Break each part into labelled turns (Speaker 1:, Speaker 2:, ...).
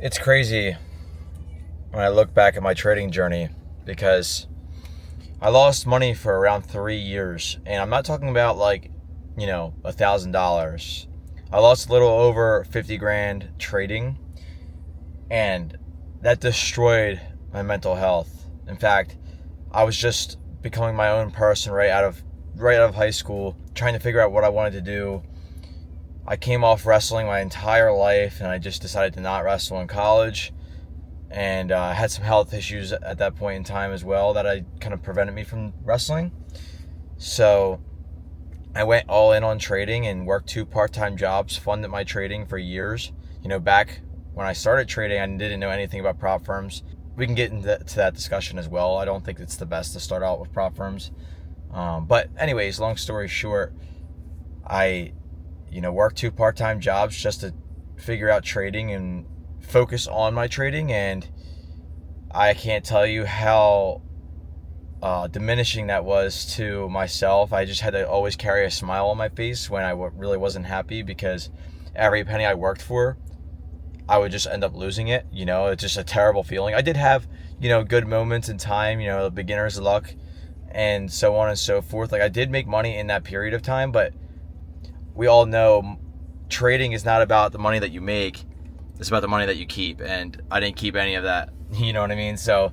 Speaker 1: It's crazy when I look back at my trading journey because I lost money for around 3 years. And I'm not talking about $1,000. I lost a little over 50 grand trading, and that destroyed my mental health. In fact, I was just becoming my own person right out of high school, trying to figure out what I wanted to do. I came off wrestling my entire life, and I just decided to not wrestle in college. And I had some health issues at that point in time as well that I kind of prevented me from wrestling. So I went all in on trading and worked 2 part-time jobs, funded my trading for years. Back when I started trading, I didn't know anything about prop firms. We can get into that discussion as well. I don't think it's the best to start out with prop firms. But anyways, long story short, I worked 2 part-time jobs just to figure out trading and focus on my trading, and I can't tell you how diminishing that was to myself. I just had to always carry a smile on my face when I really wasn't happy, because every penny I worked for, I would just end up losing it. It's just a terrible feeling. I did have good moments in time, the beginner's luck and so on and so forth. I did make money in that period of time, but we all know trading is not about the money that you make. It's about the money that you keep, and I didn't keep any of that. You know what I mean? So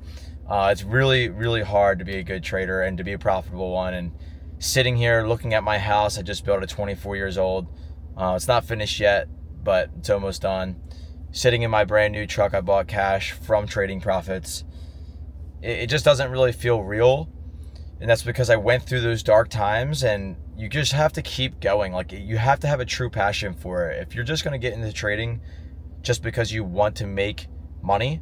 Speaker 1: it's really, really hard to be a good trader and to be a profitable one. And sitting here looking at my house I just built at 24 years old. It's not finished yet, but it's almost done. Sitting in my brand new truck I bought cash from trading profits. It just doesn't really feel real. And that's because I went through those dark times, and you just have to keep going. You have to have a true passion for it. If you're just going to get into trading just because you want to make money,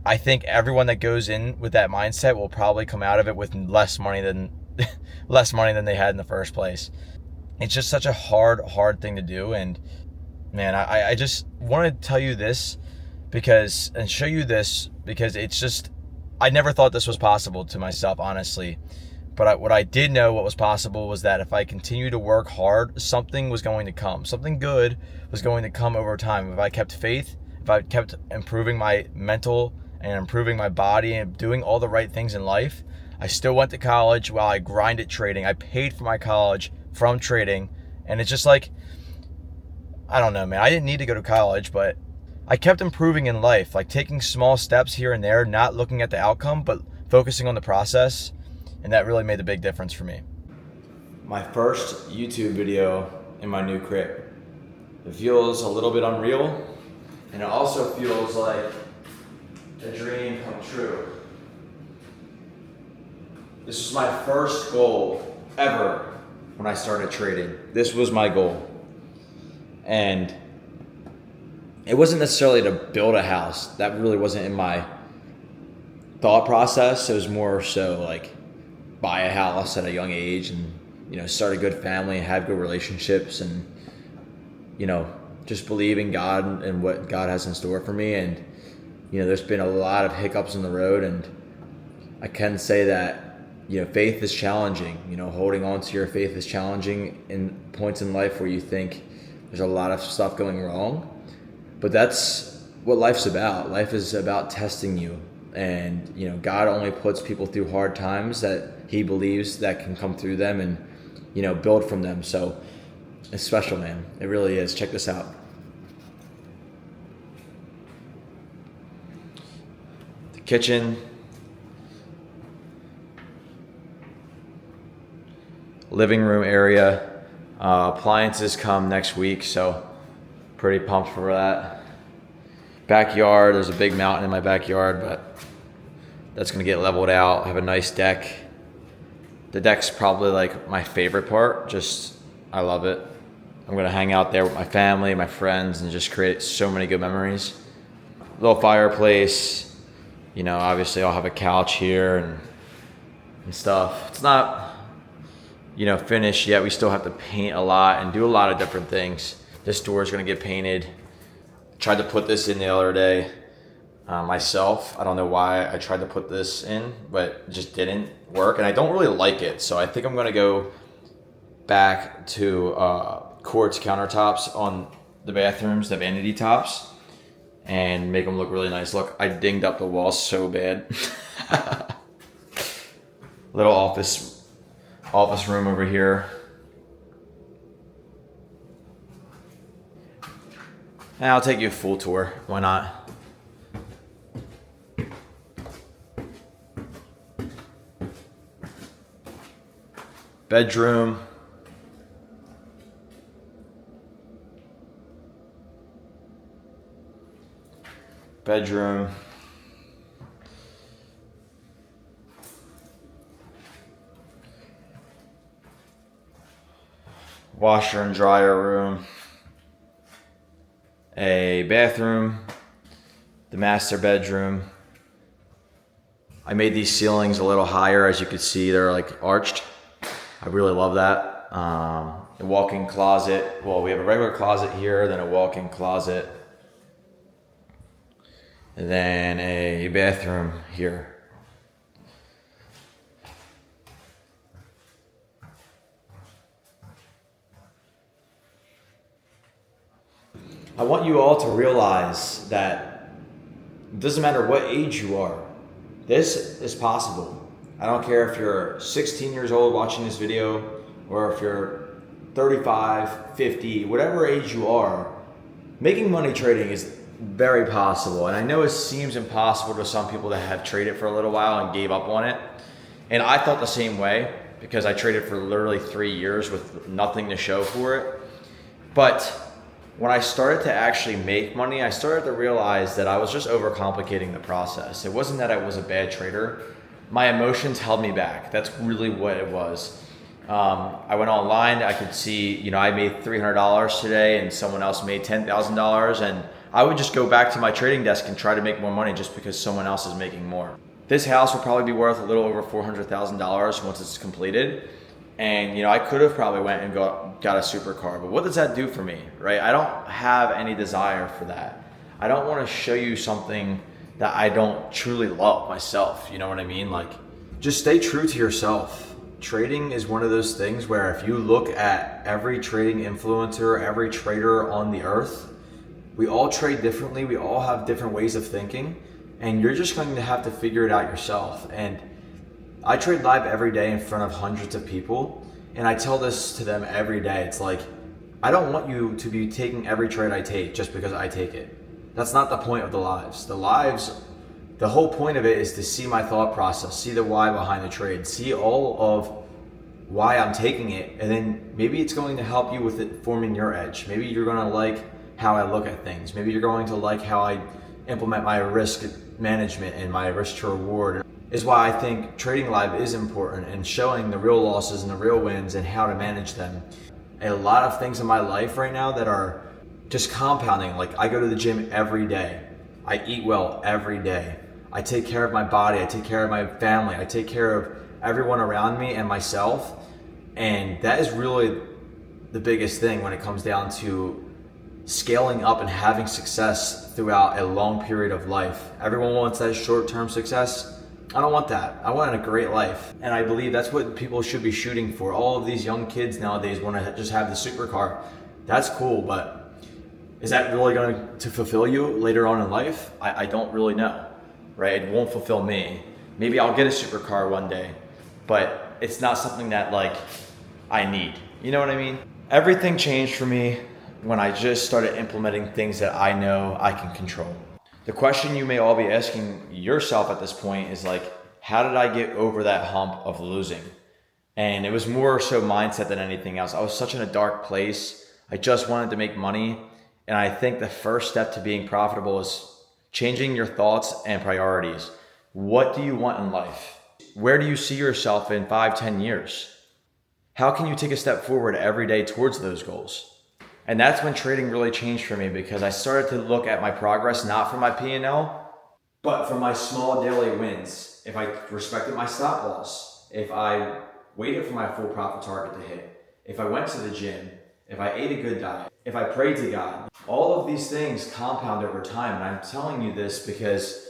Speaker 1: I think everyone that goes in with that mindset will probably come out of it with less money than they had in the first place. It's just such a hard thing to do. And man, I just want to tell you this and show you this because it's just, I never thought this was possible to myself, honestly. But what I did know what was possible was that if I continued to work hard, something was going to come. Something good was going to come over time. If I kept faith, if I kept improving my mental and improving my body and doing all the right things in life. I still went to college while I grinded trading. I paid for my college from trading. And it's just I don't know, man. I didn't need to go to college, but I kept improving in life, taking small steps here and there, not looking at the outcome, but focusing on the process. And that really made a big difference for me. My first YouTube video in my new crib. It feels a little bit unreal, and it also feels like a dream come true. This was my first goal ever when I started trading. This was my goal. And it wasn't necessarily to build a house. That really wasn't in my thought process. It was more so buy a house at a young age and start a good family, have good relationships, and just believe in God and what God has in store for me. And there's been a lot of hiccups in the road, and I can say that faith is challenging. Holding on to your faith is challenging in points in life where you think there's a lot of stuff going wrong, but that's what life's about. Life is about testing you. And God only puts people through hard times that he believes that can come through them and build from them. So it's special, man. It really is. Check this out. The kitchen, living room area. Appliances come next week, so pretty pumped for that. Backyard, there's a big mountain in my backyard, but that's gonna get leveled out. I have a nice deck. The deck's probably my favorite part. I love it. I'm gonna hang out there with my family, my friends, and just create so many good memories. Little fireplace. Obviously I'll have a couch here and stuff. It's not, finished yet. We still have to paint a lot and do a lot of different things. This door is gonna get painted. Tried to put this in the other day myself. I don't know why I tried to put this in, but it just didn't work, and I don't really like it. So I think I'm gonna go back to quartz countertops on the bathrooms, the vanity tops, and make them look really nice. Look, I dinged up the walls so bad. Little office room over here. And I'll take you a full tour. Why not? Bedroom. Bedroom. Washer and dryer room. A bathroom. The master bedroom. I made these ceilings a little higher. As you can see, they're like arched. I really love that. A walk-in closet. Well, we have a regular closet here, then a walk-in closet. And then a bathroom here. I want you all to realize that it doesn't matter what age you are, this is possible. I don't care if you're 16 years old watching this video, or if you're 35, 50, whatever age you are, making money trading is very possible. And I know it seems impossible to some people that have traded for a little while and gave up on it. And I felt the same way because I traded for literally 3 years with nothing to show for it. But when I started to actually make money, I started to realize that I was just overcomplicating the process. It wasn't that I was a bad trader. My emotions held me back. That's really what it was. I went online, I could see, I made $300 today and someone else made $10,000, and I would just go back to my trading desk and try to make more money just because someone else is making more. This house will probably be worth a little over $400,000 once it's completed. And I could have probably went and got a supercar, but what does that do for me, right? I don't have any desire for that. I don't want to show you something that I don't truly love myself. You know what I mean? Like, just stay true to yourself. Trading is one of those things where if you look at every trading influencer, every trader on the earth, we all trade differently. We all have different ways of thinking, and you're just going to have to figure it out yourself. And I trade live every day in front of hundreds of people, and I tell this to them every day. It's like, I don't want you to be taking every trade I take just because I take it. That's not the point of the lives. The whole point of it is to see my thought process, see the why behind the trade, see all of why I'm taking it, and then maybe it's going to help you with it forming your edge. Maybe you're going to like how I look at things. Maybe you're going to like how I implement my risk management and my risk to reward. Is why I think trading live is important, and showing the real losses and the real wins and how to manage them. A lot of things in my life right now that are just compounding. Like, I go to the gym every day. I eat well every day. I take care of my body. I take care of my family. I take care of everyone around me and myself. And that is really the biggest thing when it comes down to scaling up and having success throughout a long period of life. Everyone wants that short-term success. I don't want that. I want a great life. And I believe that's what people should be shooting for. All of these young kids nowadays want to just have the supercar. That's cool, but is that really going to fulfill you later on in life? I don't really know, right? It won't fulfill me. Maybe I'll get a supercar one day, but it's not something that I need. You know what I mean? Everything changed for me when I just started implementing things that I know I can control. The question you may all be asking yourself at this point is how did I get over that hump of losing? And it was more so mindset than anything else. I was such in a dark place. I just wanted to make money. And I think the first step to being profitable is changing your thoughts and priorities. What do you want in life? Where do you see yourself in 5, 10 years? How can you take a step forward every day towards those goals? And that's when trading really changed for me, because I started to look at my progress, not from my P&L, but from my small daily wins. If I respected my stop loss, if I waited for my full profit target to hit, if I went to the gym, if I ate a good diet, if I prayed to God, all of these things compound over time. And I'm telling you this because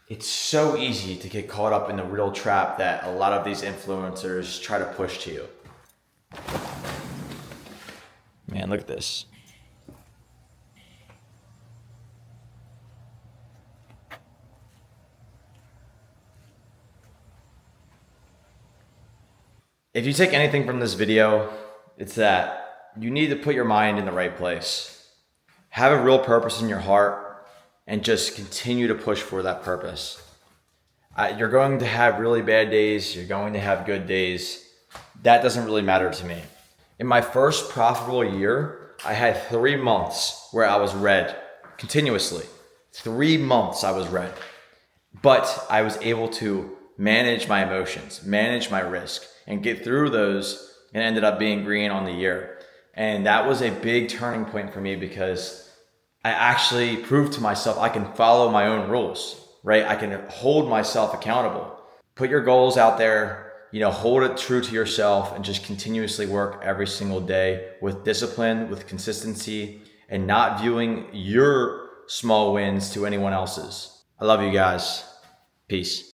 Speaker 1: it's so easy to get caught up in the real trap that a lot of these influencers try to push to you. Man, look at this. If you take anything from this video, it's that you need to put your mind in the right place. Have a real purpose in your heart and just continue to push for that purpose. You're going to have really bad days. You're going to have good days. That doesn't really matter to me. In my first profitable year, I had 3 months where I was red continuously. 3 months I was red. But I was able to manage my emotions, manage my risk, and get through those, and ended up being green on the year. And that was a big turning point for me because I actually proved to myself I can follow my own rules, right? I can hold myself accountable. Put your goals out there, hold it true to yourself, and just continuously work every single day with discipline, with consistency, and not viewing your small wins to anyone else's. I love you guys. Peace.